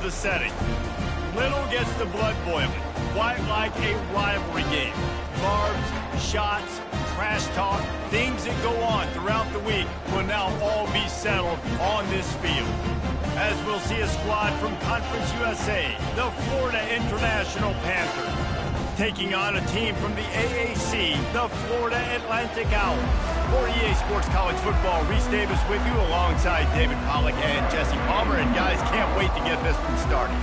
the setting. Little gets the blood boiling, quite like a rivalry game. Barbs, shots, trash talk, things that go on throughout the week will now all be settled on this field. As we'll see a squad from Conference USA, the Florida International Panthers, taking on a team from the AAC, the Florida Atlantic Owls. For EA Sports College Football, Reese Davis with you alongside David Pollack and Jesse Palmer. And guys, can't wait to get this one started.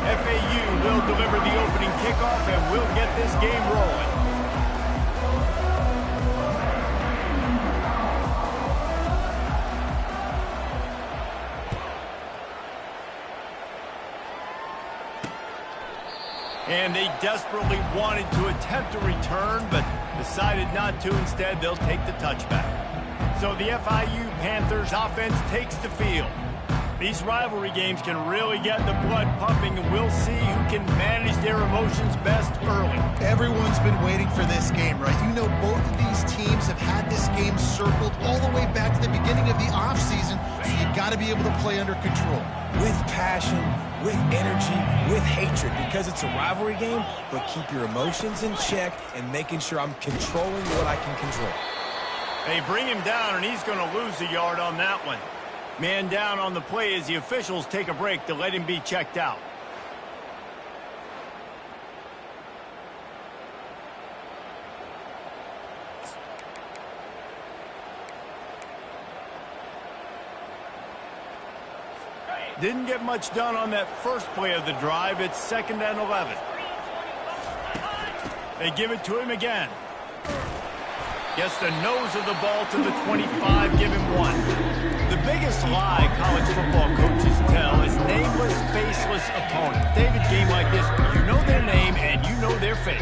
FAU will deliver the opening kickoff and we'll get this game rolling. And they desperately wanted to attempt a return, but decided not to. Instead, they'll take the touchback. So the FIU Panthers offense takes the field. These rivalry games can really get the blood pumping, and we'll see who can manage their emotions best early. Everyone's been waiting for this game, right? You know, both of these teams have had this game circled all the way back to the beginning of the offseason, so you got to be able to play under control. With passion, with energy, with hatred, because it's a rivalry game, but keep your emotions in check and making sure I'm controlling what I can control. They bring him down, and he's going to lose a yard on that one. Man down on the play as the officials take a break to let him be checked out. Didn't get much done on that first play of the drive. It's 2nd and 11. They give it to him again. Gets the nose of the ball to the 25, give him 1. The biggest lie college football coaches tell is nameless, faceless opponent. David, game like this, you know their name and you know their face.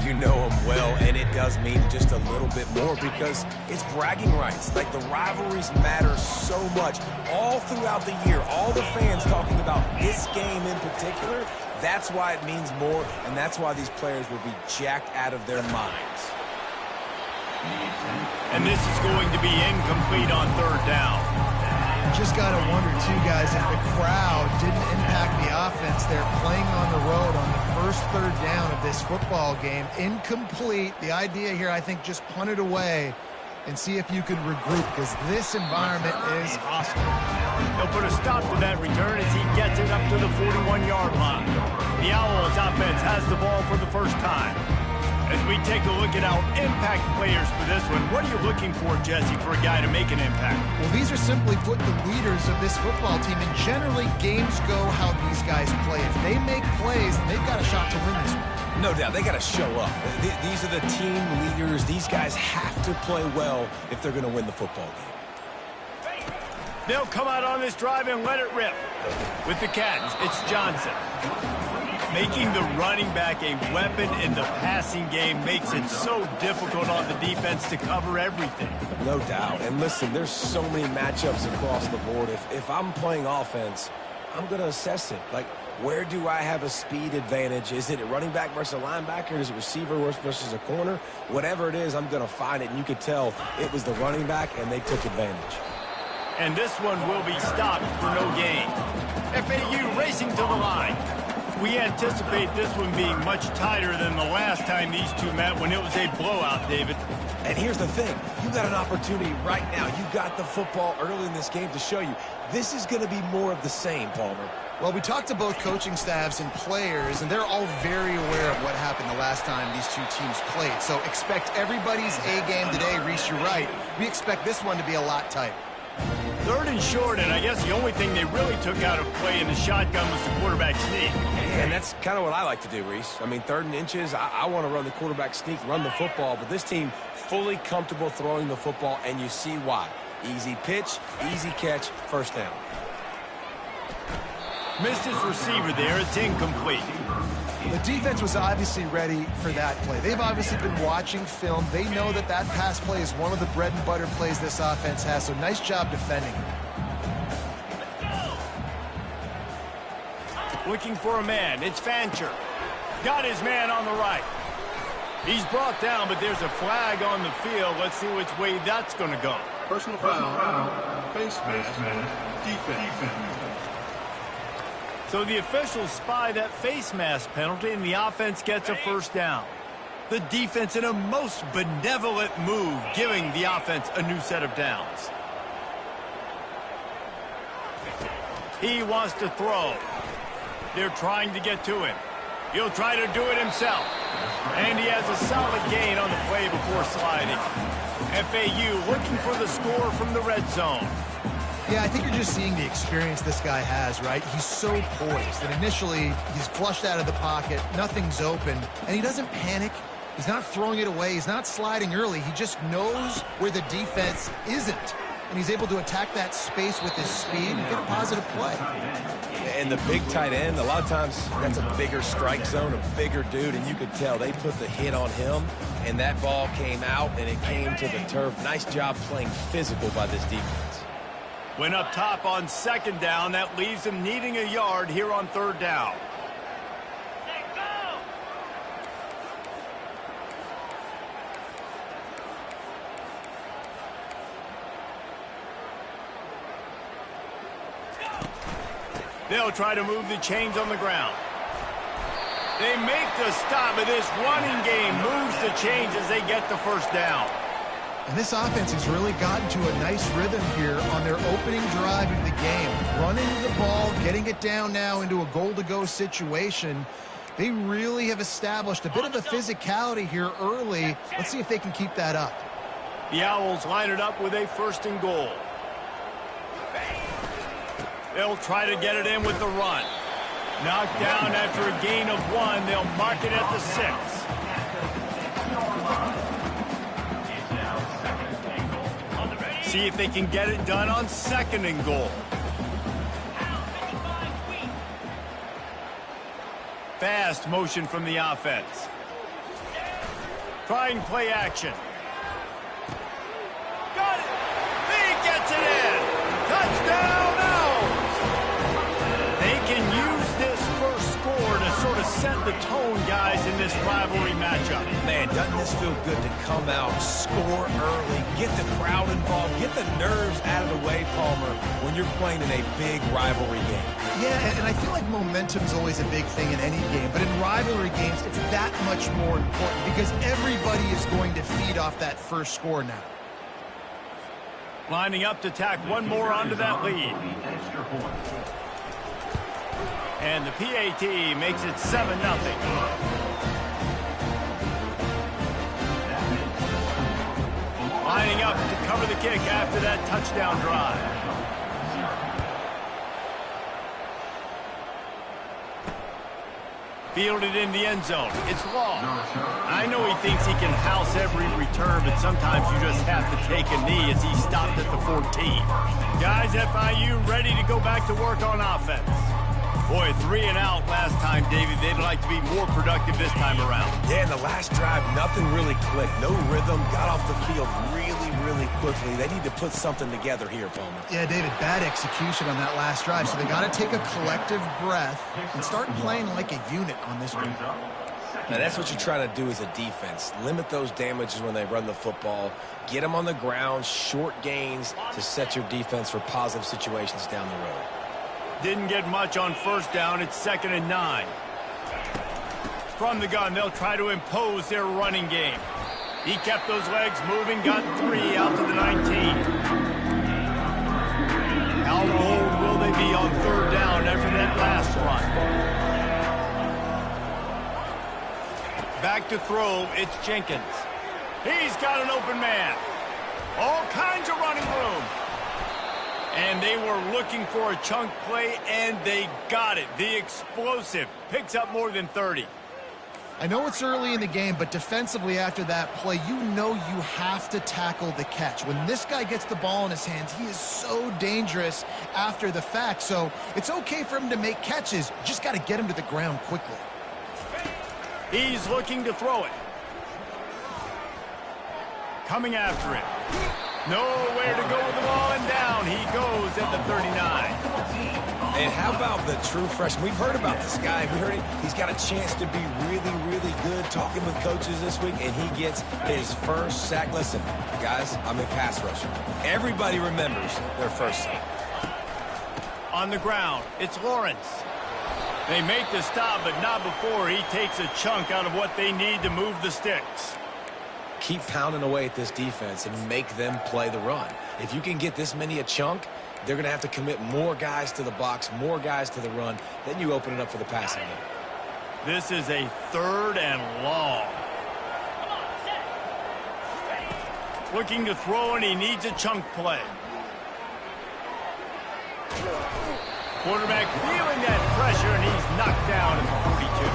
You know them well, and it does mean just a little bit more because it's bragging rights. Like, the rivalries matter so much all throughout the year. All the fans talking about this game in particular, that's why it means more, and that's why these players will be jacked out of their minds. And this is going to be incomplete on 3rd down. You just got to wonder, too, guys, if the crowd didn't impact the offense. They're playing on the road on the first 3rd down of this football game. Incomplete. The idea here, I think, just punt it away and see if you can regroup, because this environment is hostile. They'll put a stop to that return as he gets it up to the 41-yard line. The Owls offense has the ball for the first time. As we take a look at our impact players for this one, what are you looking for, Jesse, for a guy to make an impact? Well, these are simply put the leaders of this football team, and generally games go how these guys play. If they make plays, they've got a shot to win this one. No doubt, they got to show up. These are the team leaders. These guys have to play well if they're going to win the football game. They'll come out on this drive and let it rip. With the catch, it's Johnson. Making the running back a weapon in the passing game makes it so difficult on the defense to cover everything. No doubt. And listen, there's so many matchups across the board. If I'm playing offense, I'm going to assess it. Like, where do I have a speed advantage? Is it a running back versus a linebacker? Is it receiver versus a corner? Whatever it is, I'm going to find it. And you could tell it was the running back, and they took advantage. And this one will be stopped for no gain. FAU racing to the line. We anticipate this one being much tighter than the last time these two met when it was a blowout, David. And here's the thing. You got an opportunity right now. You got the football early in this game to show you. This is going to be more of the same, Palmer. Well, we talked to both coaching staffs and players, and they're all very aware of what happened the last time these two teams played. So expect everybody's A game today. Reese, you're right. We expect this one to be a lot tighter. 3rd and short, and I guess the only thing they really took out of play in the shotgun was the quarterback sneak. Yeah, and that's kind of what I like to do, Reese. I mean, 3rd and inches, I want to run the quarterback sneak, run the football, but this team fully comfortable throwing the football, and you see why. Easy pitch, easy catch, 1st down. Missed his receiver there. It's incomplete. The defense was obviously ready for that play. They've obviously been watching film. They know that that pass play is one of the bread and butter plays this offense has, so nice job defending. Looking for a man. It's Fancher. Got his man on the right. He's brought down, but there's a flag on the field. Let's see which way that's going to go. Personal foul. Face mask. Defense. So the officials spy that face mask penalty, and the offense gets a first down. The defense in a most benevolent move, giving the offense a new set of downs. He wants to throw. They're trying to get to him. He'll try to do it himself. And he has a solid gain on the play before sliding. FAU looking for the score from the red zone. Yeah, I think you're just seeing the experience this guy has, right? He's so poised that initially he's flushed out of the pocket, nothing's open, and he doesn't panic. He's not throwing it away. He's not sliding early. He just knows where the defense isn't, and he's able to attack that space with his speed and get a positive play. And the big tight end, a lot of times that's a bigger strike zone, a bigger dude, and you could tell they put the hit on him, and that ball came out, and it came to the turf. Nice job playing physical by this defense. Went up top on second down. That leaves him needing a yard here on third down. They'll try to move the chains on the ground. They make the stop, but this running game moves the chains as they get the first down. And this offense has really gotten to a nice rhythm here on their opening drive of the game. Running the ball, getting it down now into a goal-to-go situation. They really have established a bit of a physicality here early. Let's see if they can keep that up. The Owls line it up with a first and goal. They'll try to get it in with the run. Knocked down after a gain of 1. They'll mark it at the 6. See if they can get it done on second and goal. Fast motion from the offense. Trying play action. Got it! He gets it in! Touchdown Owls! They can use this first score to sort of set the tone, guys, in this rivalry matchup. Man, doesn't this feel good to come out, score early, get the crowd involved, get the nerves out of the way, Palmer, when you're playing in a big rivalry game. Yeah, and I feel like momentum's always a big thing in any game, but in rivalry games, it's that much more important because everybody is going to feed off that first score now. Lining up to tack one more onto that lead. And the PAT makes it 7-0. Lining up to cover the kick after that touchdown drive. Fielded in the end zone. It's long. I know he thinks he can house every return, but sometimes you just have to take a knee as he stopped at the 14. Guys, FIU ready to go back to work on offense. Boy, 3 and out last time, David. They'd like to be more productive this time around. Yeah, in the last drive, nothing really clicked. No rhythm, got off the field really quickly. They need to put something together here, Palmer. Yeah, David, bad execution on that last drive, so they got to take a collective breath and start playing like a unit on this one. Now, that's what you're trying to do as a defense. Limit those damages when they run the football. Get them on the ground, short gains to set your defense for positive situations down the road. Didn't get much on first down. It's 2nd and 9. From the gun, they'll try to impose their running game. He kept those legs moving, got 3 out to the 19. How bold will they be on third down after that last run? Back to throw, it's Jenkins. He's got an open man. All kinds of running room. And they were looking for a chunk play, and they got it. The explosive picks up more than 30. I know it's early in the game, but defensively after that play, you know you have to tackle the catch. When this guy gets the ball in his hands, he is so dangerous after the fact. So it's okay for him to make catches. You just got to get him to the ground quickly. He's looking to throw it. Coming after it. Nowhere to go with the ball, and down he goes at the 39. And how about the true freshman? We've heard about this guy. We heard he's got a chance to be really good. Talking with coaches this week, and he gets his first sack. Listen, Guys, I'm a pass rusher. Everybody remembers their first sight. On the ground, it's Lawrence. They make the stop, but not before he takes a chunk out of what they need to move the sticks. Keep pounding away at this defense and make them play the run. If you can get this many a chunk, they're going to have to commit more guys to the box, more guys to the run. Then you open it up for the passing game. This is a 3rd and long. Looking to throw, and he needs a chunk play. Quarterback feeling that pressure, and he's knocked down at the 42.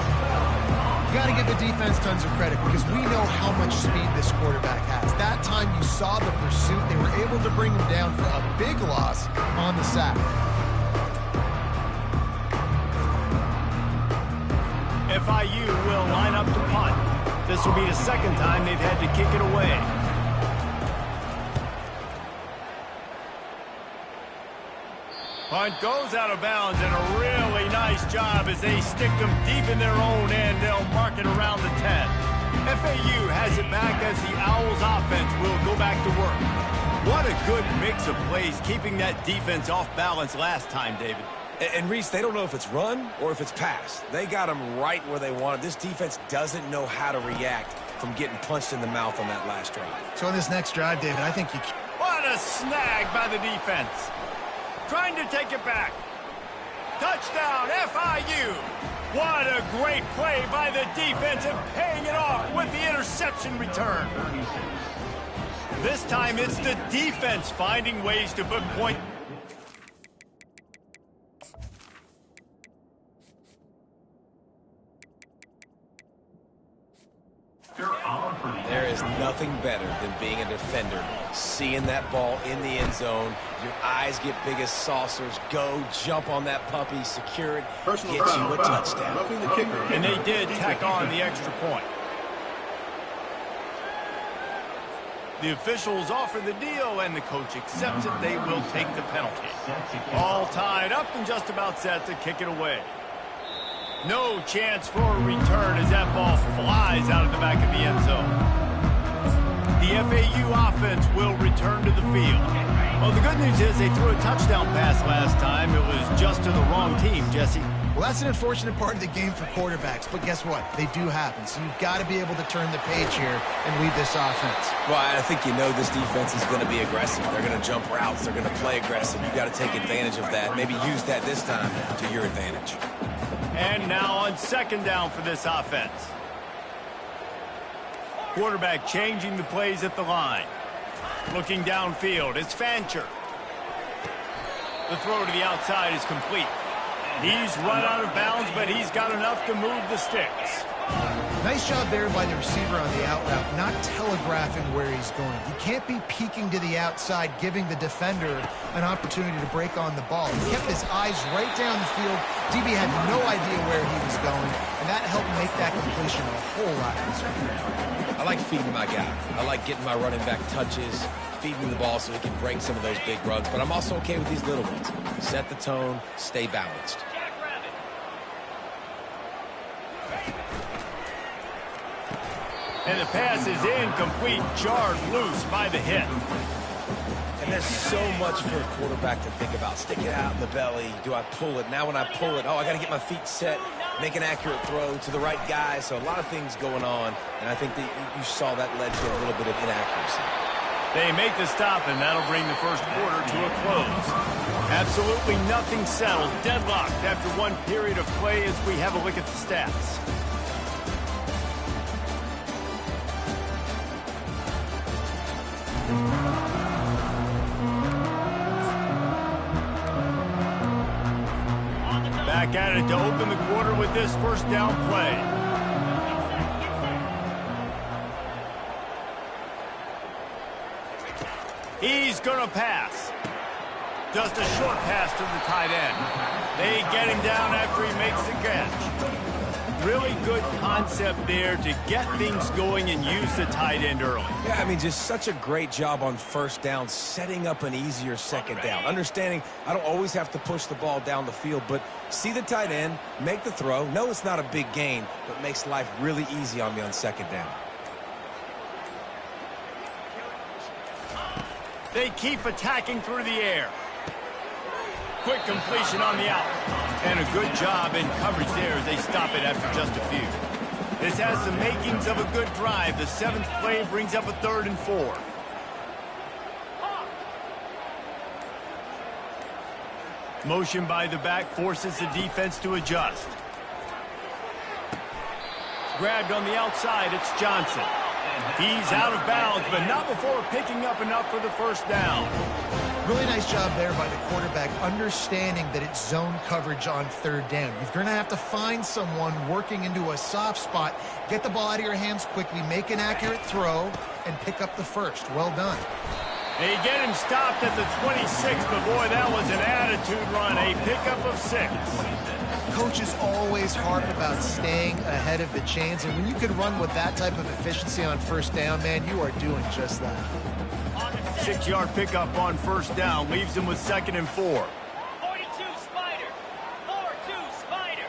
You got to give the defense tons of credit because we know how much speed this quarterback has. That time you saw the pursuit. They were able to bring him down for a big loss on the sack. FIU will line up to punt. This will be the 2nd time they've had to kick it away. Punt goes out of bounds, and a really nice job as they stick them deep in their own end. They'll mark it around the 10. FAU has it back as the Owls offense will go back to work. What a good mix of plays, keeping that defense off balance last time, David. And Reese, they don't know if it's run or if it's pass. They got them right where they want it. This defense doesn't know how to react from getting punched in the mouth on that last drive. So on this next drive, David, I think you... What a snag by the defense. Trying to take it back. Touchdown, FIU. What a great play by the defense and paying it off with the interception return. This time it's the defense finding ways to put points. There is nothing better than being a defender, seeing that ball in the end zone, your eyes get big as saucers, go, jump on that puppy, secure it, get you a touchdown. And they did tack on the extra point. The officials offer the deal, and the coach accepts it. They will take the penalty. All tied up and just about set to kick it away. No chance for a return as that ball flies out of the back of the end zone. The FAU offense will return to the field. Well, the good news is they threw a touchdown pass last time. It was just to the wrong team, Jesse. Well, that's an unfortunate part of the game for quarterbacks, but guess what? They do happen, so you've got to be able to turn the page here and lead this offense. Well, I think you know this defense is going to be aggressive. They're going to jump routes. They're going to play aggressive. You've got to take advantage of that. Maybe use that this time to your advantage. And now on 2nd down for this offense. Quarterback changing the plays at the line. Looking downfield, it's Fancher. The throw to the outside is complete. He's run out of bounds, but he's got enough to move the sticks. Nice job there by the receiver on the out route, not telegraphing where he's going. You can't be peeking to the outside, giving the defender an opportunity to break on the ball. He kept his eyes right down the field. DB had no idea where he was going, and that helped make that completion a whole lot easier. I like feeding my guy. I like getting my running back touches, feeding the ball so he can break some of those big runs, but I'm also okay with these little ones. Set the tone, stay balanced. And the pass is incomplete, jarred loose by the hit. And there's so much for a quarterback to think about. Stick it out in the belly. Do I pull it? Now when I pull it, I got to get my feet set, make an accurate throw to the right guy. So a lot of things going on, and I think that you saw that led to a little bit of inaccuracy. They make the stop, and that'll bring the first quarter to a close. Absolutely nothing settled, deadlocked after one period of play as we have a look at the stats. Back at it to open the quarter with this 1st down play. He's going to pass. Just a short pass to the tight end. They get him down after he makes the catch. Really good concept there to get things going and use the tight end early. Yeah, I mean, just such a great job on 1st down, setting up an easier 2nd down. Understanding I don't always have to push the ball down the field, but see the tight end, make the throw. No, it's not a big gain, but makes life really easy on me on 2nd down. They keep attacking through the air. Quick completion on the out. And a good job in coverage there as they stop it after just a few. This has the makings of a good drive. The 7th play brings up a 3rd and 4. Motion by the back forces the defense to adjust. Grabbed on the outside, it's Johnson. He's out of bounds, but not before picking up enough for the first down. Really nice job there by the quarterback, understanding that it's zone coverage on 3rd down. You're going to have to find someone working into a soft spot, get the ball out of your hands quickly, make an accurate throw, and pick up the first. Well done. They get him stopped at the 26, but boy, that was an attitude run, a pickup of 6. Coaches always harp about staying ahead of the chains, and when you can run with that type of efficiency on 1st down, man, you are doing just that. 6-yard pickup on 1st down leaves them with 2nd and 4. 42 Spider. 4-2 Spider.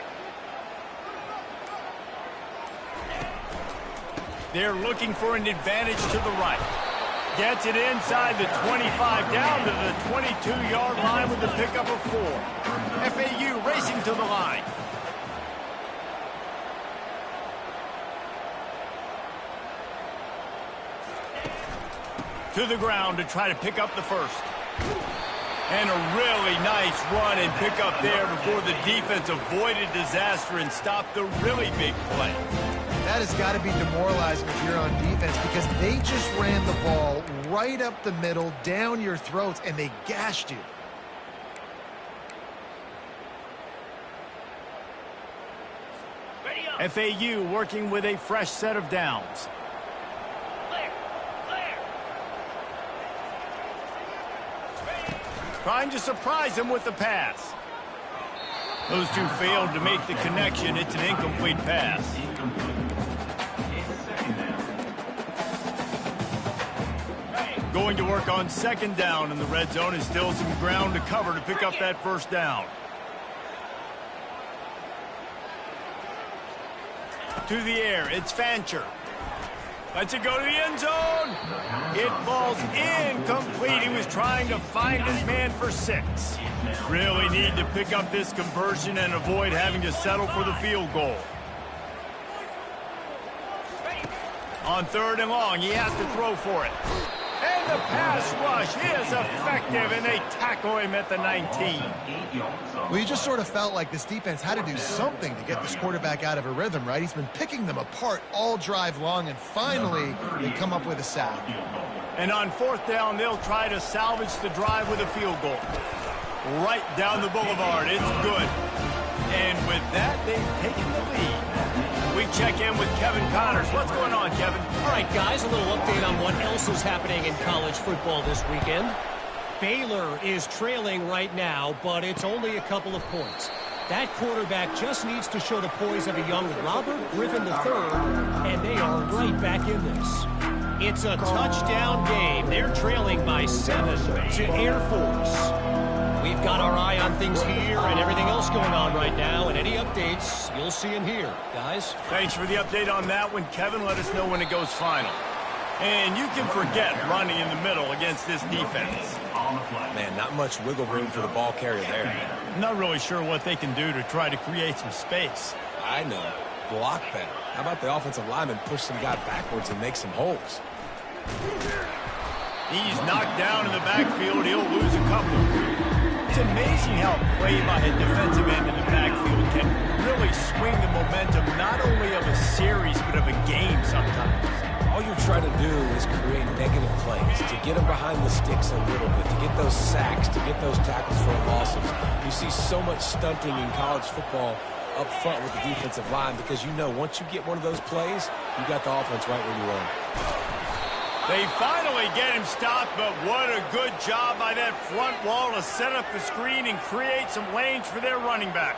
They're looking for an advantage to the right. Gets it inside the 25, down to the 22-yard line with the pickup of 4. FAU racing to the line. To the ground to try to pick up the first. And a really nice run and pick up there before the defense avoided disaster and stopped the really big play. That has got to be demoralizing if you're on defense, because they just ran the ball right up the middle, down your throats, and they gashed you. FAU working with a fresh set of downs. Trying to surprise him with the pass. Those two failed to make the connection. It's an incomplete pass. Going to work on 2nd down in the red zone, and still some ground to cover to pick up that 1st down. To the air, it's Fancher. Lets it go to the end zone. It falls incomplete. He was trying to find his man for 6. Really need to pick up this conversion and avoid having to settle for the field goal. On 3rd and long, he has to throw for it. And the pass rush is effective, and they tackle him at the 19. Well, you just sort of felt like this defense had to do something to get this quarterback out of a rhythm, right? He's been picking them apart all drive long, and finally they come up with a sack. And on 4th down, they'll try to salvage the drive with a field goal. Right down the boulevard. It's good. And with that, they've taken the lead. We check in with Kevin Connors. What's going on, Kevin? All right, guys, a little update on what else is happening in college football this weekend. Baylor is trailing right now, but it's only a couple of points. That quarterback just needs to show the poise of a young Robert Griffin III, and they are right back in this. It's a touchdown game. They're trailing by 7 to Air Force. We've got our eye on things here and everything else going on right now, and any updates you'll see in here, guys. Thanks for the update on that one, Kevin. Let us know when it goes final. And you can forget running in the middle against this defense. Man, not much wiggle room for the ball carrier there. I'm not really sure what they can do to try to create some space. I know. Block better. How about the offensive lineman push some guy backwards and make some holes? He's knocked down in the backfield. He'll lose a couple. It's amazing how play by a defensive end in the backfield can really swing the momentum not only of a series but of a game sometimes. All you're trying to do is create negative plays, to get them behind the sticks a little bit, to get those sacks, to get those tackles for losses. You see so much stunting in college football up front with the defensive line because you know once you get one of those plays, you got the offense right where you want them. They finally get him stopped, but what a good job by that front wall to set up the screen and create some lanes for their running back.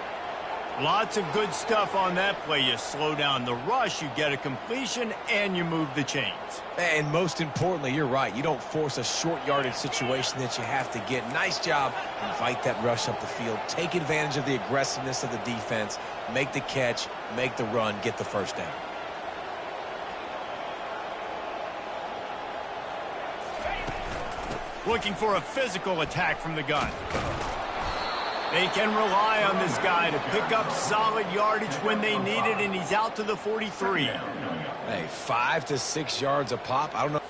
Lots of good stuff on that play. You slow down the rush, you get a completion, and you move the chains. And most importantly, you're right. You don't force a short yardage situation that you have to get. Nice job. Invite that rush up the field. Take advantage of the aggressiveness of the defense. Make the catch, make the run, get the first down. looking for a physical attack from the gun. They can rely on this guy to pick up solid yardage when they need it, and he's out to the 43. Hey, 5 to 6 yards a pop. I don't know.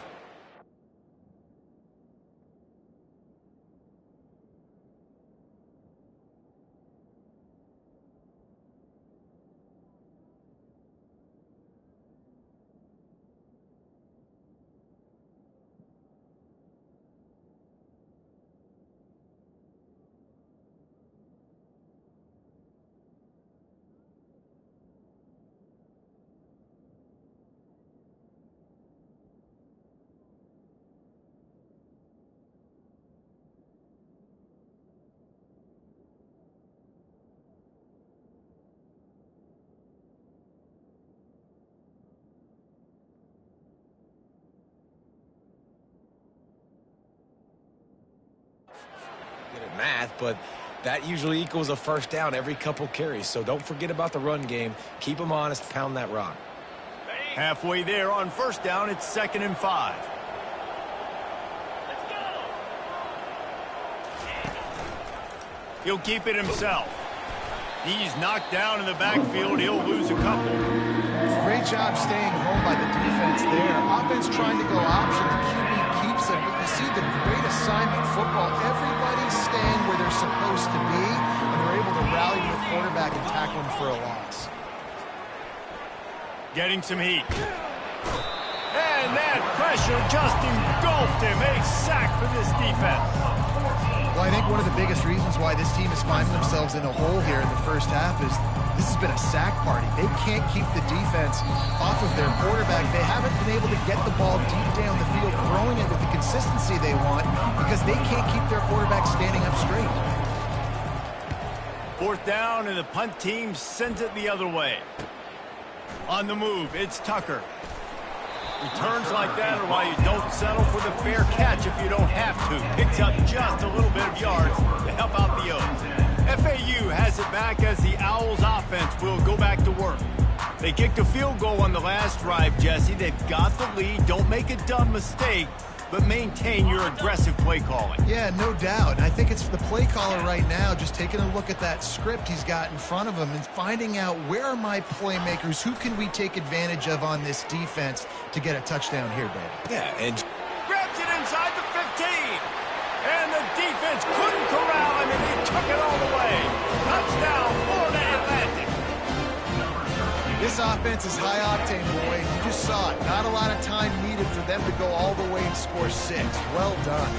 Good at math, but that usually equals a first down every couple carries. So don't forget about the run game. Keep them honest, pound that rock. Halfway there on first down, it's 2nd and 5. Let's go. He'll keep it himself. He's knocked down in the backfield. He'll lose a couple. Great job staying home by the defense there. Offense trying to go option. The QB keeps it. But you see the great assignment football. Everybody's staying where they're supposed to be, and they're able to rally to the quarterback and tackle him for a loss. Getting some heat. And that pressure just engulfed him. A sack for this defense. Well, I think one of the biggest reasons why this team is finding themselves in a hole here in the first half is this has been a sack party. They can't keep the defense off of their quarterback. They haven't been able to get the ball deep down the field, throwing it with the consistency they want because they can't keep their quarterback standing up straight. 4th down, and the punt team sends it the other way. On the move, it's Tucker. Returns like that are why you don't settle for the fair catch if you don't have to. Picks up just a little bit of yards to help out the O's. FAU has it back as the Owls offense will go back to work. They kicked a field goal on the last drive, Jesse. They've got the lead. Don't make a dumb mistake, but maintain your aggressive play calling. Yeah, no doubt. And I think it's the play caller right now just taking a look at that script he's got in front of him and finding out where are my playmakers, who can we take advantage of on this defense to get a touchdown here, David. Yeah, and Grabs it inside the 15. And the defense couldn't corral him, and he took it all the way. Touchdown, Florida Atlantic. This offense is high octane, boys. You just saw it. Not a lot of time needed for them to go all the way and score 6. Well done.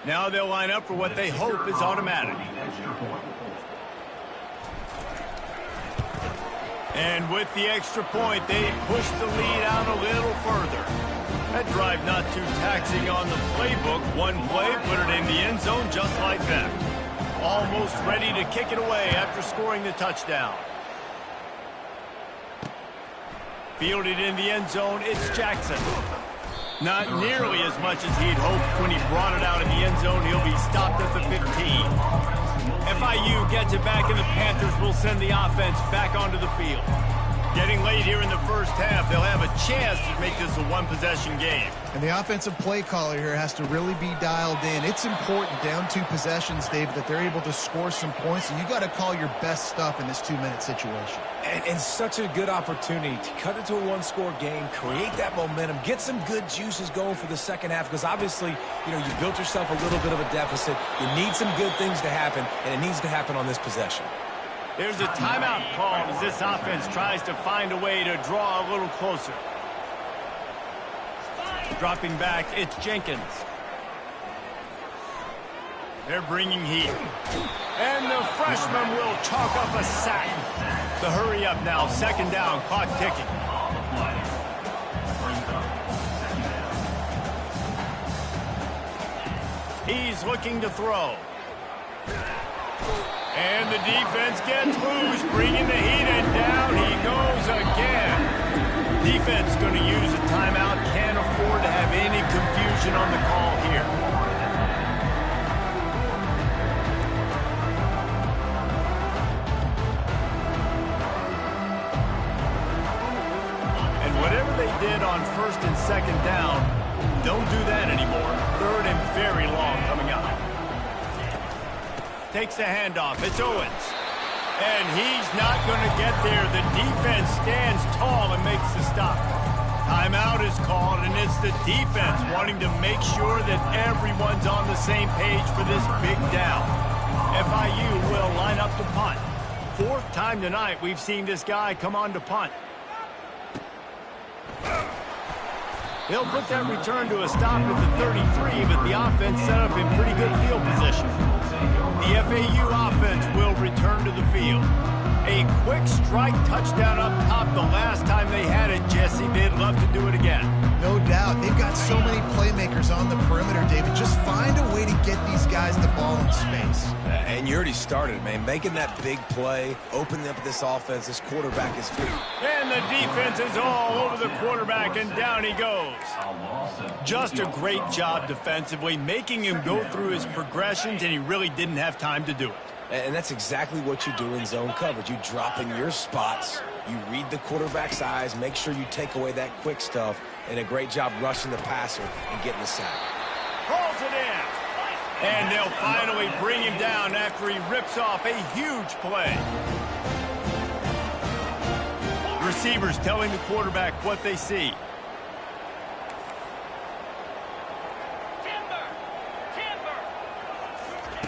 Now they'll line up for what they hope is automatic. And with the extra point, they push the lead out a little further. That drive not too taxing on the playbook. One play, put it in the end zone just like that. Almost ready to kick it away after scoring the touchdown. Fielded in the end zone, it's Jackson. Not nearly as much as he'd hoped when he brought it out in the end zone. He'll be stopped at the 15. FIU gets it back, and the Panthers will send the offense back onto the field. Getting late here in the first half, they'll have a chance to make this a one-possession game. And the offensive play caller here has to really be dialed in. It's important down 2 possessions, Dave, that they're able to score some points, and you got to call your best stuff in this 2-minute situation. And such a good opportunity to cut it to a 1-score game, create that momentum, get some good juices going for the second half, because obviously, you know, you built yourself a little bit of a deficit. You need some good things to happen, and it needs to happen on this possession. There's a timeout called as this offense tries to find a way to draw a little closer. Dropping back, it's Jenkins. They're bringing heat. And the freshman will chalk up a sack. The hurry up now, 2nd down, clock ticking. He's looking to throw. And the defense gets loose, bringing the heat, and down he goes again. Defense going to use a timeout. Can't afford to have any confusion on the call here. And whatever they did on first and second down, don't do that anymore. Third and very long coming up. Takes the handoff. It's Owens. And he's not going to get there. The defense stands tall and makes the stop. Timeout is called, and it's the defense wanting to make sure that everyone's on the same page for this big down. FIU will line up to punt. Fourth time tonight we've seen this guy come on to punt. They'll put that return to a stop at the 33, but the offense set up in pretty good field position. The FAU offense will return to the field. A quick strike touchdown up top the last time they had it, Jesse. They'd love to do it again. No doubt. They've got so many playmakers on the perimeter, David. Just find a way to get these guys the ball in space. And you already started, man. Making that big play, opening up this offense. This quarterback is free. And the defense is all over the quarterback, and down he goes. Just a great job defensively, making him go through his progressions, and he really didn't have time to do it. And that's exactly what you do in zone coverage. You drop in your spots, you read the quarterback's eyes, make sure you take away that quick stuff, and a great job rushing the passer and getting the sack. Rolls it in. And they'll finally bring him down after he rips off a huge play. Receivers telling the quarterback what they see.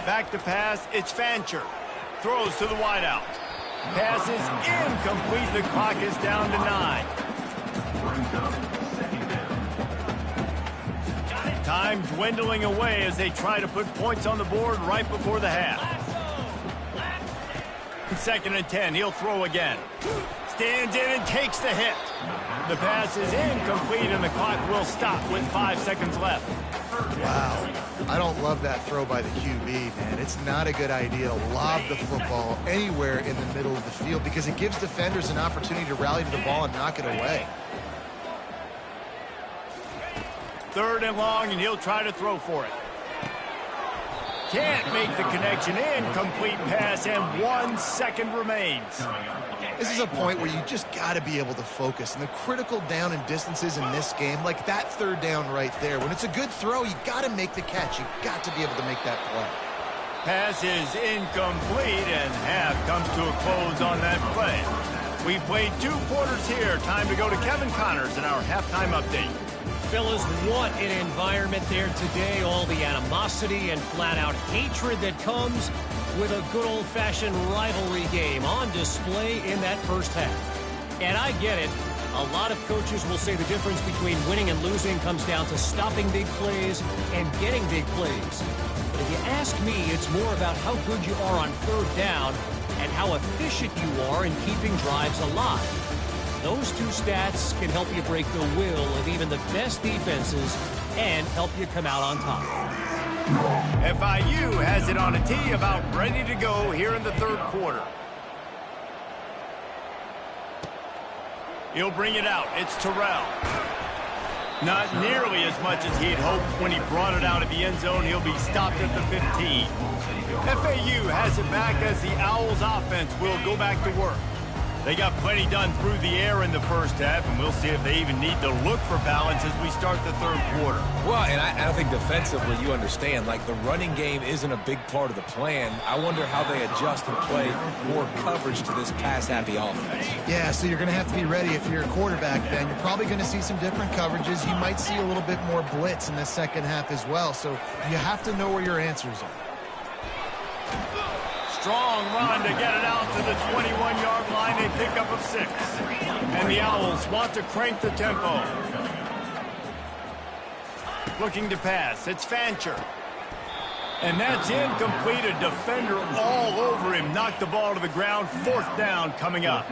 Back to pass, it's Fancher. Throws to the wideout. Pass is incomplete. The clock is down to 9. Time dwindling away as they try to put points on the board right before the half. 2nd and 10, he'll throw again. Stands in and takes the hit. The pass is incomplete and the clock will stop with 5 seconds left. Wow. I don't love that throw by the QB, man. It's not a good idea to lob the football anywhere in the middle of the field because it gives defenders an opportunity to rally to the ball and knock it away. 3rd and long, and he'll try to throw for it. Can't make the connection. Incomplete pass, and 1 second remains. This is a point where you just got to be able to focus. And the critical down and distances in this game, like that 3rd down right there, when it's a good throw, you got to make the catch. You got to be able to make that play. Pass is incomplete, and half comes to a close on that play. We've played 2 quarters here. Time to go to Kevin Connors in our halftime update. Fellas, what an environment there today. All the animosity and flat-out hatred that comes with a good old-fashioned rivalry game on display in that first half. And I get it. A lot of coaches will say the difference between winning and losing comes down to stopping big plays and getting big plays. But if you ask me, it's more about how good you are on 3rd down and how efficient you are in keeping drives alive. Those 2 stats can help you break the will of even the best defenses and help you come out on top. FIU has it on a tee, about ready to go here in the 3rd quarter. He'll bring it out. It's Terrell. Not nearly as much as he had hoped when he brought it out of the end zone. He'll be stopped at the 15. FAU has it back as the Owls offense will go back to work. They got plenty done through the air in the first half, and we'll see if they even need to look for balance as we start the 3rd quarter. Well, and I think defensively, you understand, like the running game isn't a big part of the plan. I wonder how they adjust and play more coverage to this pass-happy offense. Yeah, so you're going to have to be ready if you're a quarterback, Ben. You're probably going to see some different coverages. You might see a little bit more blitz in the second half as well, so you have to know where your answers are. Strong run to get it out to the 21-yard line. A pickup of 6. And the Owls want to crank the tempo. Looking to pass. It's Fancher. And that's incomplete. A defender all over him. Knocked the ball to the ground. 4th down coming up.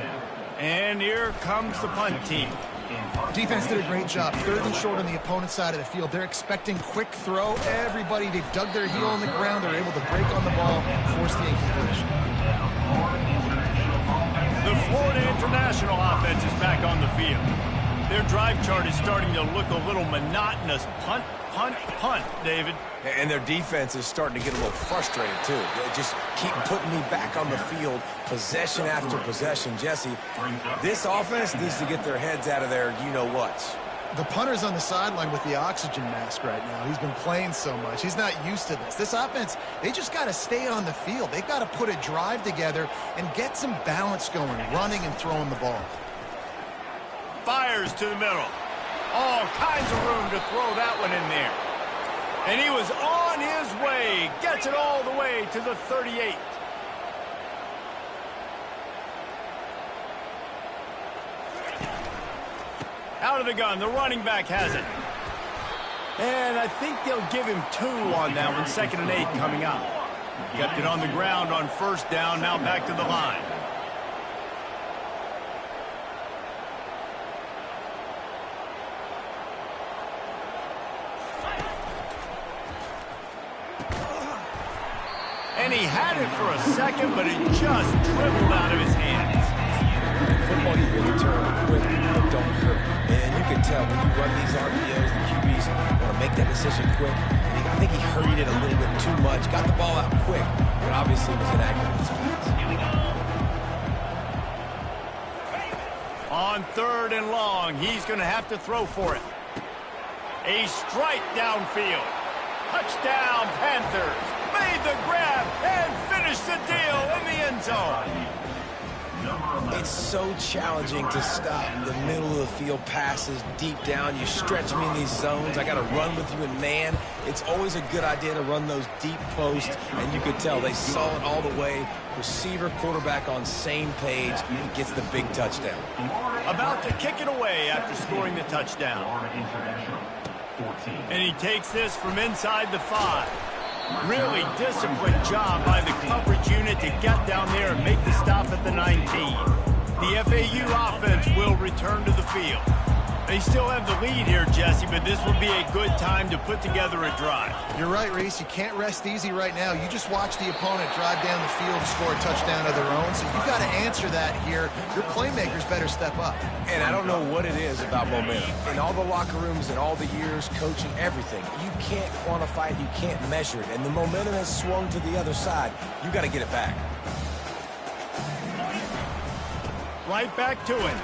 And here comes the punt team. Defense did a great job. 3rd and short on the opponent's side of the field. They're expecting quick throw. Everybody, they've dug their heel on the ground. They're able to break on the ball, force the incompletion. The Florida International offense is back on the field. Their drive chart is starting to look a little monotonous. Punt, punt, punt, David. And their defense is starting to get a little frustrated, too. They just keep putting me back on the field, possession after possession. Jesse, this offense needs to get their heads out of their you-know-whats. The punter's on the sideline with the oxygen mask right now. He's been playing so much. He's not used to this. This offense, they just got to stay on the field. They've got to put a drive together and get some balance going, running and throwing the ball. Fires to the middle. All kinds of room to throw that one in there. And he was on his way. Gets it all the way to the 38. Out of the gun. The running back has it. And I think they'll give him 2 on that one. 2nd and 8 coming up. Kept it on the ground on 1st down. Now back to the line. And he had it for a second, but it just dribbled out of his hands. In football, you really turn quick, but don't hurt. And you can tell when you run these RPOs, the QBs want to make that decision quick. And I think he hurried it a little bit too much, got the ball out quick, but obviously was inaccurate in his pass. On 3rd and long, he's going to have to throw for it. A strike downfield. Touchdown, Panthers. Made the grab and finished the deal in the end zone. It's so challenging to stop the middle of the field passes deep down. You stretch me in these zones. I got to run with you in man. It's always a good idea to run those deep posts, and you could tell they saw it all the way. Receiver, quarterback on same page. He gets the big touchdown. About to kick it away after scoring the touchdown. And he takes this from inside the 5. Really disciplined job by the coverage unit to get down there and make the stop at the 19. The FAU offense will return to the field. They still have the lead here, Jesse, but this will be a good time to put together a drive. You're right, Reese. You can't rest easy right now. You just watch the opponent drive down the field and score a touchdown of their own, so you've got to answer that here. Your playmakers better step up. And I don't know what it is about momentum. In all the locker rooms and all the years, coaching, everything, you can't quantify it, you can't measure it. And the momentum has swung to the other side. You got to get it back. Right back to it.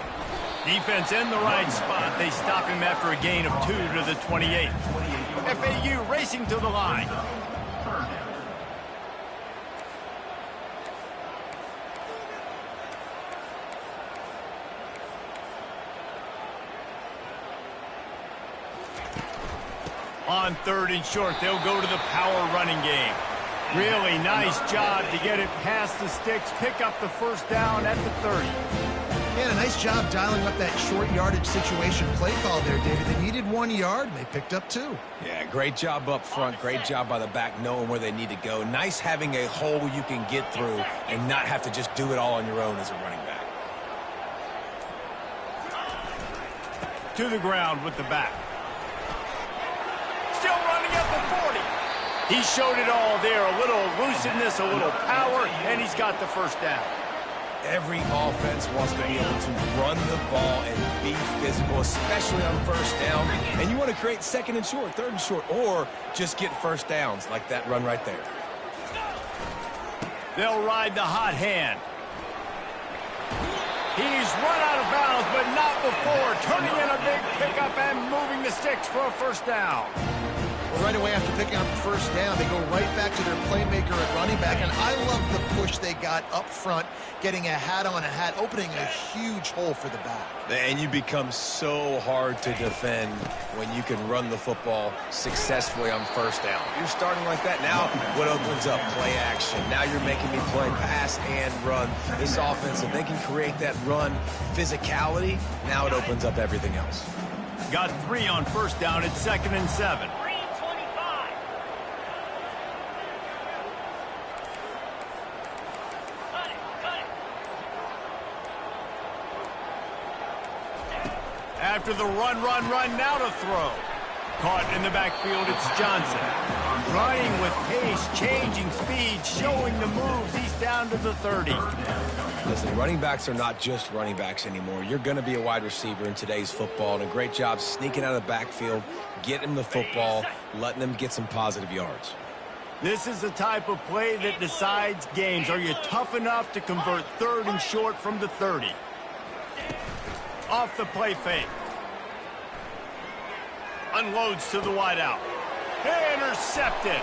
Defense in the right spot. They stop him after a gain of 2 to the 28. FAU racing to the line. On 3rd and short, they'll go to the power running game. Really nice job to get it past the sticks, pick up the 1st down at the 30. Yeah, a nice job dialing up that short yardage situation play call there, David. They needed 1 yard, and they picked up 2. Yeah, great job up front. Great job by the back knowing where they need to go. Nice having a hole you can get through and not have to just do it all on your own as a running back. To the ground with the back. Still running at the 40. He showed it all there. A little elusiveness, a little power, and he's got the 1st down. Every offense wants to be able to run the ball and be physical, especially on 1st down. And you want to create 2nd and short, 3rd and short, or just get 1st downs like that run right there. They'll ride the hot hand. He's run out of bounds, but not before. Turning in a big pickup and moving the sticks for a 1st down. Well, right away after picking up the 1st down, they go right back to their playmaker at running back. And I love the push they got up front, getting a hat on a hat, opening a huge hole for the back. And you become so hard to defend when you can run the football successfully on 1st down. You're starting like that. Now what opens up? Play action. Now you're making me play pass and run. This offense, if they can create that run physicality, now it opens up everything else. Got 3 on 1st down at 2nd and 7. after the run, now to throw. Caught in the backfield, it's Johnson. Running with pace, changing speed, showing the moves. He's down to the 30. Listen, running backs are not just running backs anymore. You're going to be a wide receiver in today's football, and a great job sneaking out of the backfield, getting them the football, letting them get some positive yards. This is the type of play that decides games. Are you tough enough to convert 3rd and short from the 30? Off the play fake. Unloads to the wideout. Intercepted.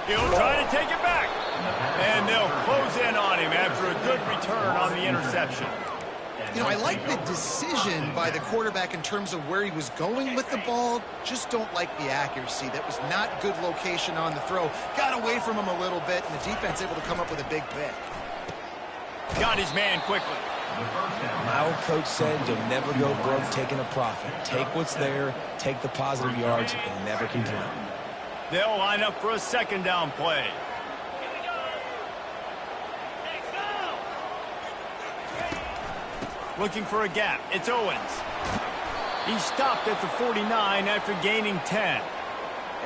He'll try to take it back. And they'll close in on him after a good return on the interception. You know, I like the decision by the quarterback in terms of where he was going with the ball. Just don't like the accuracy. That was not good location on the throw. Got away from him a little bit, and the defense able to come up with a big pick. Got his man quickly. My old coach said you'll never go broke taking a profit. Take what's there, take the positive yards, and never complain. They'll line up for a 2nd down play. Looking for a gap. It's Owens. He stopped at the 49 after gaining 10.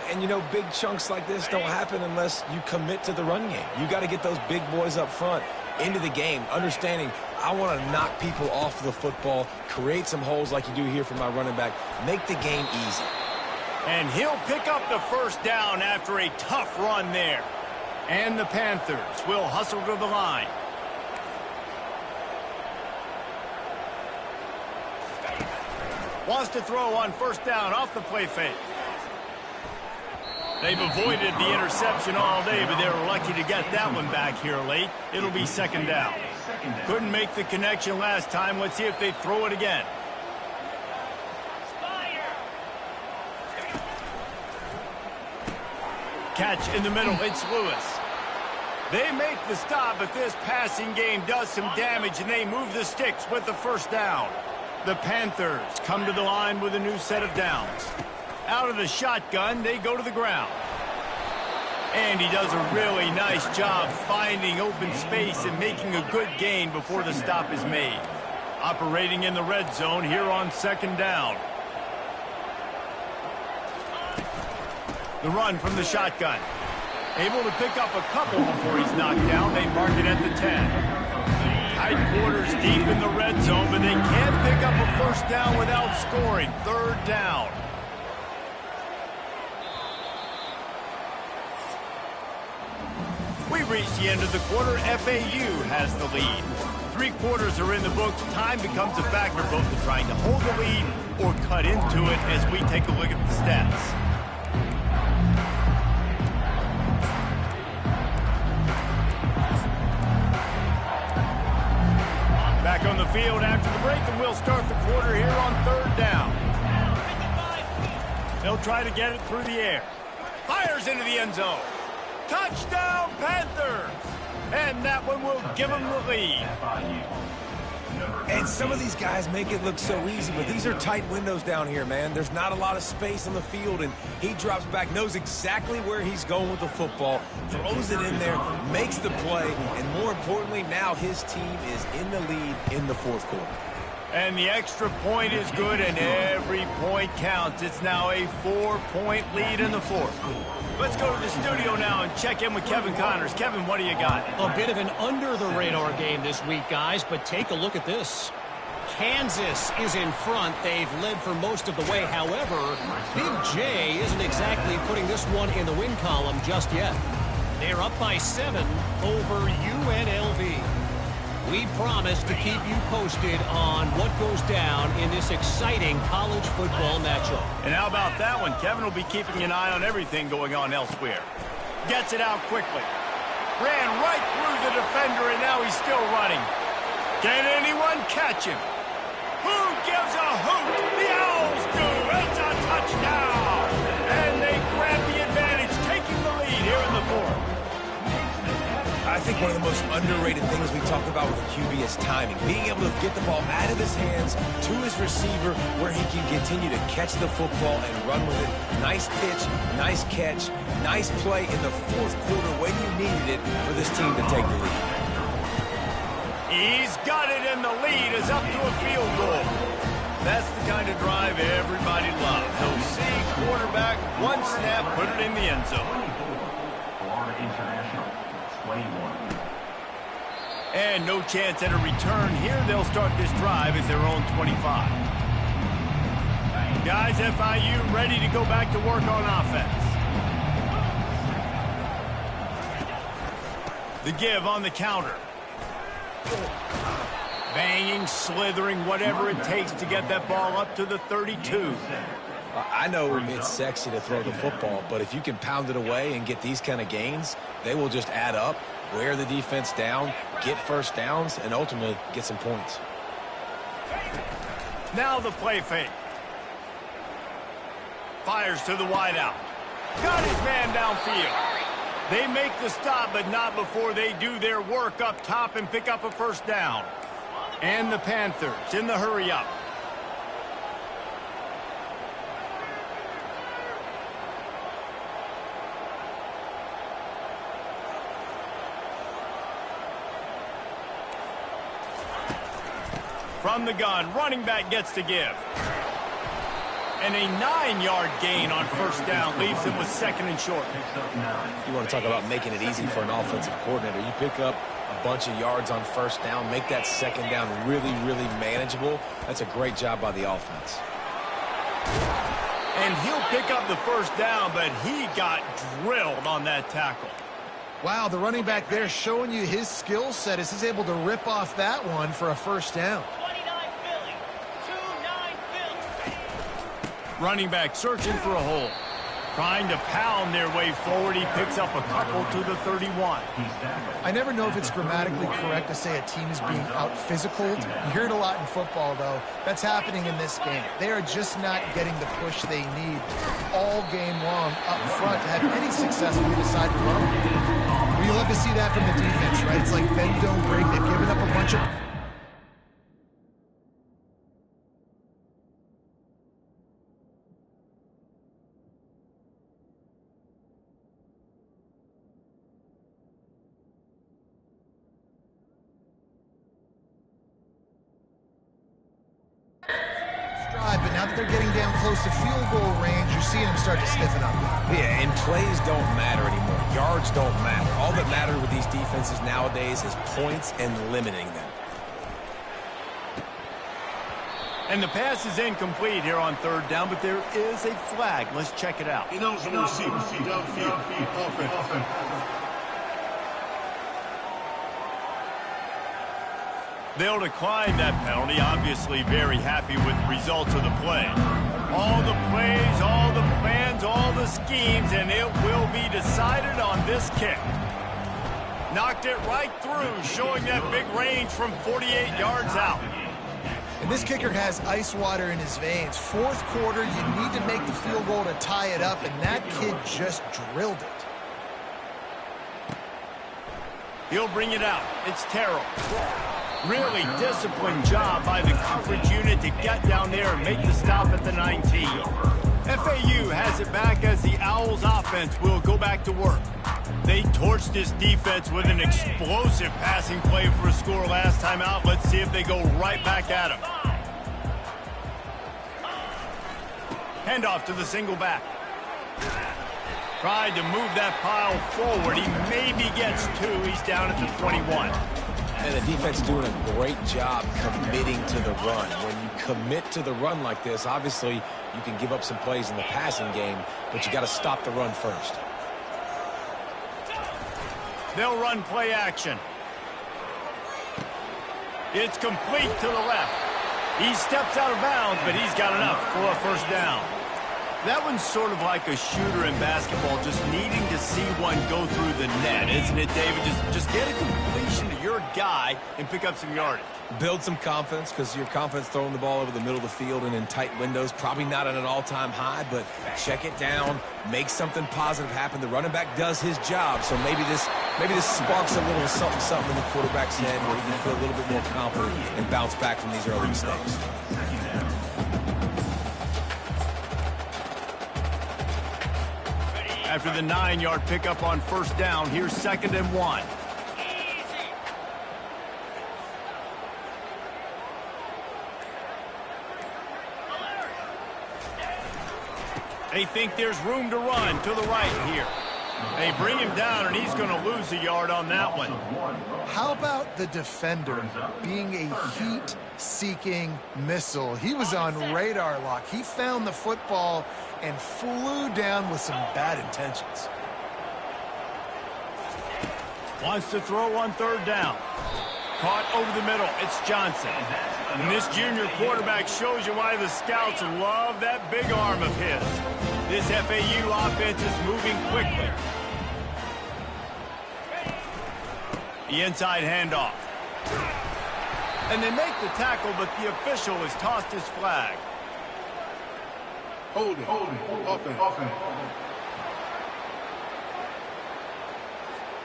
And, you know, big chunks like this don't happen unless you commit to the run game. You got to get those big boys up front into the game, understanding I want to knock people off the football, create some holes like you do here for my running back, make the game easy. And he'll pick up the 1st down after a tough run there. And the Panthers will hustle to the line. Wants to throw on 1st down off the play fake. They've avoided the interception all day, but they were lucky to get that one back here late. It'll be 2nd down. Couldn't make the connection last time. Let's see if they throw it again. Catch in the middle. It's Lewis. They make the stop, but this passing game does some damage, and they move the sticks with the 1st down. The Panthers come to the line with a new set of downs. Out of the shotgun, they go to the ground. And he does a really nice job finding open space and making a good gain before the stop is made. Operating in the red zone here on 2nd down. The run from the shotgun. Able to pick up a couple before he's knocked down. They mark it at the 10. Tight quarters deep in the red zone, but they can't pick up a 1st down without scoring. 3rd down. We reached the end of the quarter. FAU has the lead. 3 quarters are in the books. Time becomes a factor both in trying to hold the lead or cut into it as we take a look at the stats. Back on the field after the break, and we'll start the quarter here on 3rd down. They'll try to get it through the air. Fires into the end zone. Touchdown, Panthers! And that one will give them the lead. And some of these guys make it look so easy, but these are tight windows down here, man. There's not a lot of space on the field, and he drops back, knows exactly where he's going with the football, throws it in there, makes the play, and more importantly, now his team is in the lead in the 4th quarter. And the extra point is good, and every point counts. It's now a 4-point lead in the 4th. Let's go to the studio now and check in with Kevin Connors. Kevin, what do you got? A bit of an under-the-radar game this week, guys, but take a look at this. Kansas is in front. They've led for most of the way. However, Big J isn't exactly putting this one in the win column just yet. They're up by 7 over UNLV. We promise to keep you posted on what goes down in this exciting college football matchup. And how about that one? Kevin will be keeping an eye on everything going on elsewhere. Gets it out quickly. Ran right through the defender, and now he's still running. Can anyone catch him? Who gives a hoot? The Owls do. It's a touchdown. And they grab the advantage, taking the lead here in the 4th. I think one of the most underrated things we talk about with a QB is timing. Being able to get the ball out of his hands to his receiver where he can continue to catch the football and run with it. Nice pitch, nice catch, nice play in the 4th quarter when you needed it for this team to take the lead. He's got it, and the lead is up to a field goal. That's the kind of drive everybody loves. So see quarterback, one snap, put it in the end zone. Florida International, 21. And no chance at a return here. They'll start this drive at their own 25. Guys, FIU ready to go back to work on offense. The give on the counter. Banging, slithering, whatever it takes to get that ball up to the 32. I know it's sexy to throw the football, but if you can pound it away and get these kind of gains, they will just add up, wear the defense down, get first downs, and ultimately get some points. Now the play fake. Fires to the wideout. Got his man downfield. They make the stop, but not before they do their work up top and pick up a first down. And the Panthers in the hurry-up. From the gun, running back gets to give. And a 9-yard gain on first down leaves him with second and short. You want to talk about making it easy for an offensive coordinator. You pick up a bunch of yards on first down, make that second down really, really manageable. That's a great job by the offense. And he'll pick up the first down, but he got drilled on that tackle. Wow, the running back there showing you his skill set as he's able to rip off that one for a first down. 29 Philly. 2-9 Philly. Running back searching for a hole. Trying to pound their way forward. He picks up a couple to the 31. I never know if it's grammatically correct to say a team is being out-physicaled. You hear it a lot in football, though. That's happening in this game. They are just not getting the push they need all game long up front to have any success when they decide to run. Well, you love to see that from the defense, right? It's like bend, don't break. They've given up a bunch of... But now that they're getting down close to field goal range, you're seeing them start to stiffen up. Yeah, and plays don't matter anymore. Yards don't matter. All that matters with these defenses nowadays is points and limiting them. And the pass is incomplete here on third down, but there is a flag. Let's check it out. Ineligible receiver, downfield, offense. They'll decline that penalty, obviously very happy with the results of the play. All the plays, all the plans, all the schemes, and it will be decided on this kick. Knocked it right through, showing that big range from 48 yards out. And this kicker has ice water in his veins. Fourth quarter, you need to make the field goal to tie it up, and that kid just drilled it. He'll bring it out. It's Terrell. Really disciplined job by the coverage unit to get down there and make the stop at the 19. FAU has it back as the Owls offense will go back to work. They torched this defense with an explosive passing play for a score last time out. Let's see if they go right back at him. Handoff to the single back. Tried to move that pile forward. He maybe gets two. He's down at the 21. And the defense doing a great job committing to the run. When you commit to the run like this, obviously you can give up some plays in the passing game, but you got to stop the run first. They'll run play action. It's complete to the left. He steps out of bounds, but he's got enough for a first down. That one's sort of like a shooter in basketball, just needing to see one go through the net, isn't it, David? Just get a completion to your guy and pick up some yardage. Build some confidence, because your confidence throwing the ball over the middle of the field and in tight windows, probably not at an all-time high, but check it down, make something positive happen. The running back does his job, so maybe this sparks a little something in the quarterback's head where he can feel a little bit more confident and bounce back from these early mistakes. After the 9-yard pickup on first down, here's 2nd and 1. They think there's room to run to the right here. They bring him down, and he's going to lose a yard on that one. How about the defender being a heat-seeking missile? He was on radar lock. He found the football and flew down with some bad intentions. Wants to throw on third down. Caught over the middle. It's Johnson. And this junior quarterback shows you why the scouts love that big arm of his. This FAU offense is moving quickly. The inside handoff. And they make the tackle, but the official has tossed his flag. Holding. Offense.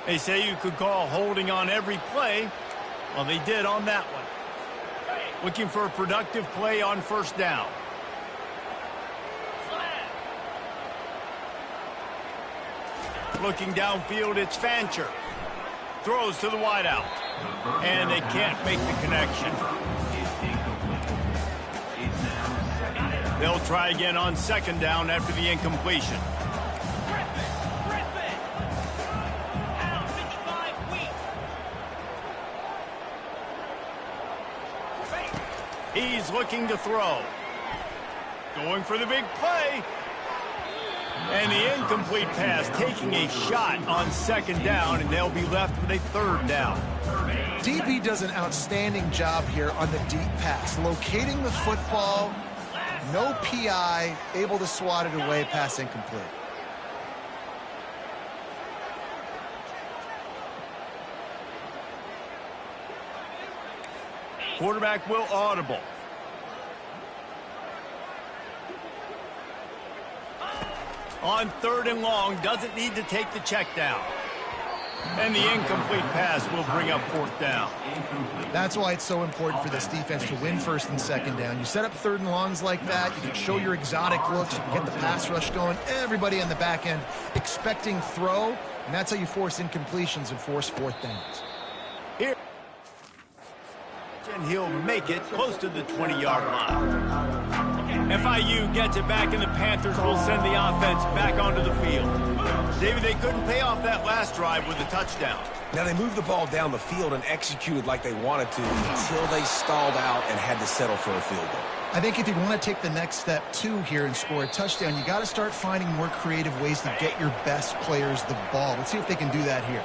They say you could call holding on every play. Well, they did on that one. Looking for a productive play on first down. Looking downfield, it's Fancher. Throws to the wideout. And they can't make the connection. They'll try again on second down after the incompletion. He's looking to throw. Going for the big play. And the incomplete pass, taking a shot on second down, and they'll be left with a third down. DB does an outstanding job here on the deep pass, locating the football, no PI, able to swat it away, pass incomplete. Quarterback will audible. On third and long, doesn't need to take the check down. And the incomplete pass will bring up fourth down. That's why it's so important for this defense to win first and second down. You set up third and longs like that, you can show your exotic looks, you can get the pass rush going, everybody on the back end expecting throw, and that's how you force incompletions and force fourth downs. Here. And he'll make it close to the 20-yard line. FIU gets it back, and the Panthers will send the offense back onto the field. David, they couldn't pay off that last drive with a touchdown. Now, they moved the ball down the field and executed like they wanted to until they stalled out and had to settle for a field goal. I think if you want to take the next step, too, here and score a touchdown, you got to start finding more creative ways to get your best players the ball. Let's see if they can do that here.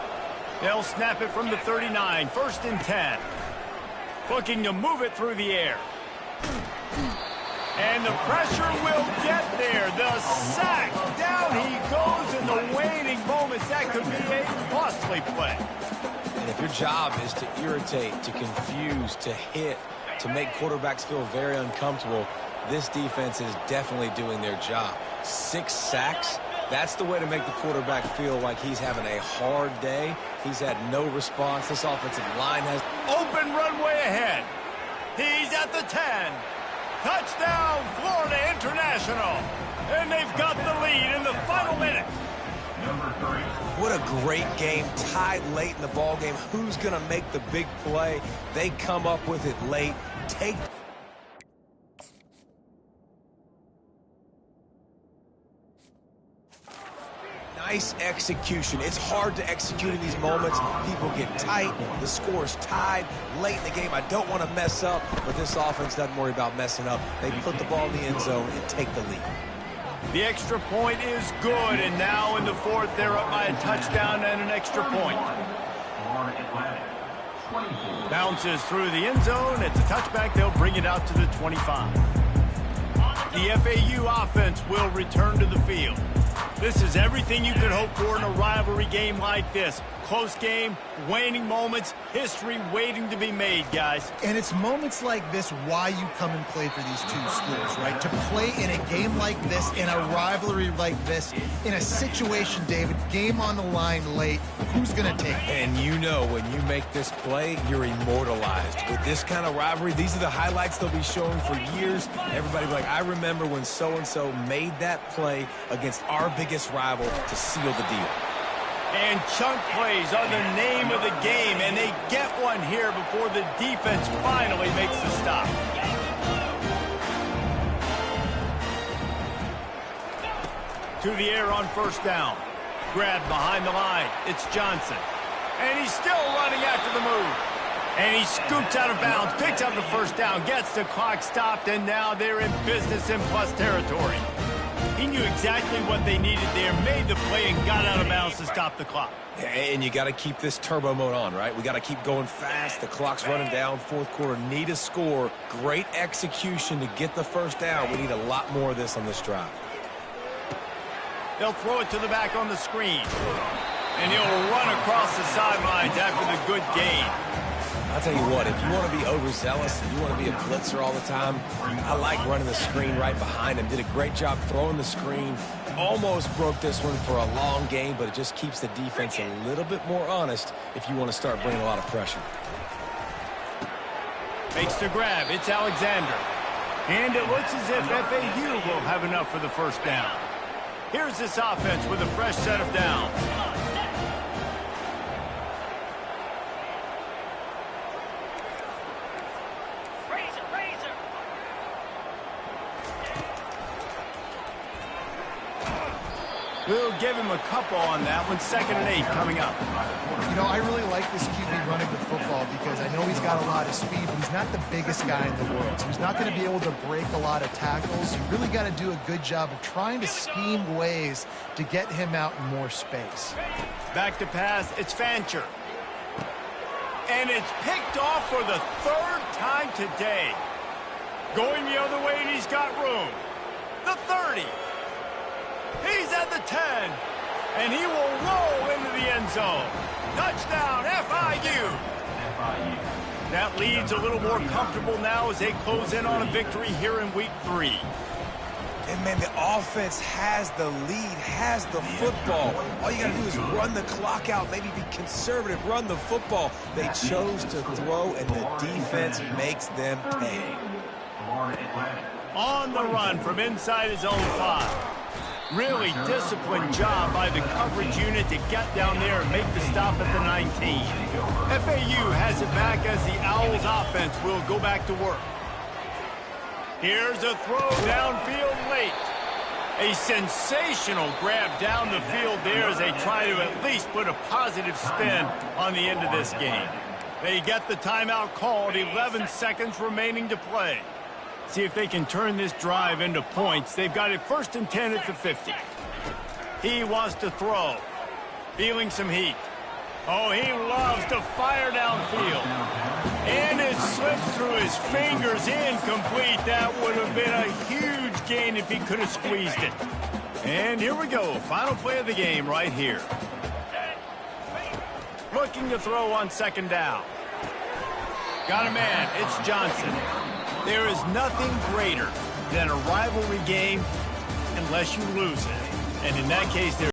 They'll snap it from the 39, first and 10. Looking to move it through the air. And the pressure will get there. The sack. Down he goes in the waiting moments. That could be a costly play. And if your job is to irritate, to confuse, to hit, to make quarterbacks feel very uncomfortable, this defense is definitely doing their job. 6 sacks. That's the way to make the quarterback feel like he's having a hard day. He's had no response. This offensive line has open runway ahead. He's at the 10. Touchdown, Florida International. And they've got the lead in the final minute. What a great game, tied late in the ball game. Who's going to make the big play? They come up with it late. Take nice execution. It's hard to execute in these moments. People get tight. The score's tied late in the game. I don't want to mess up, but this offense doesn't worry about messing up. They put the ball in the end zone and take the lead. The extra point is good, and now in the fourth, they're up by a touchdown and an extra point. Bounces through the end zone. It's a touchback. They'll bring it out to the 25. The FAU offense will return to the field. This is everything you could hope for in a rivalry game like this. Close game, waning moments, history waiting to be made, guys. And it's moments like this why you come and play for these two schools, right? To play in a game like this, in a rivalry like this, in a situation, David, game on the line late, who's going to take it? And you know when you make this play, you're immortalized. With this kind of rivalry, these are the highlights they'll be showing for years. Everybody will be like, I remember when so-and-so made that play against our biggest rival to seal the deal. And chunk plays are the name of the game, and they get one here before the defense finally makes the stop. to the air on first down. Grab behind the line. It's Johnson. And he's still running after the move. And he scoops out of bounds, picks up the first down, gets the clock stopped, and now they're in business in plus territory. He knew exactly what they needed there, made the play, and got out of bounds to stop the clock. Yeah, and you got to keep this turbo mode on, right? We got to keep going fast. The clock's running down. Fourth quarter, need a score. Great execution to get the first down. We need a lot more of this on this drive. They'll throw it to the back on the screen. And he'll run across the sidelines after the good gain. I'll tell you what, if you want to be overzealous and you want to be a blitzer all the time, I like running the screen right behind him. Did a great job throwing the screen. Almost broke this one for a long game, but it just keeps the defense a little bit more honest if you want to start bringing a lot of pressure. Makes the grab. It's Alexander. And it looks as if FAU will have enough for the first down. Here's this offense with a fresh set of downs. We'll give him a couple on that one. 2nd and 8 coming up. You know, I really like this QB running the football because I know he's got a lot of speed, but he's not the biggest guy in the world. So he's not going to be able to break a lot of tackles. You really got to do a good job of trying to scheme ways to get him out in more space. Back to pass. It's Fancher. And it's picked off for the 3rd time today. Going the other way, and he's got room. The 30. He's at the 10, and he will roll into the end zone. Touchdown, FIU. That lead's a little more comfortable now as they close in on a victory here in week 3. And, man, the offense has the lead, has the football. All you got to do is run the clock out, maybe be conservative, run the football. They chose to throw, and the defense makes them pay. On the run from inside his own 5. Really disciplined job by the coverage unit to get down there and make the stop at the 19. FAU has it back as the Owls offense will go back to work. Here's a throw downfield late. A sensational grab down the field there as they try to at least put a positive spin on the end of this game. They get the timeout called, 11 seconds remaining to play. See if they can turn this drive into points. They've got it 1st and 10 at the 50. He wants to throw. Feeling some heat. Oh, he loves to fire downfield. And it slips through his fingers, incomplete. That would have been a huge gain if he could have squeezed it. And here we go. Final play of the game right here. Looking to throw on 2nd down. Got a man. It's Johnson. There is nothing greater than a rivalry game unless you lose it. And in that case,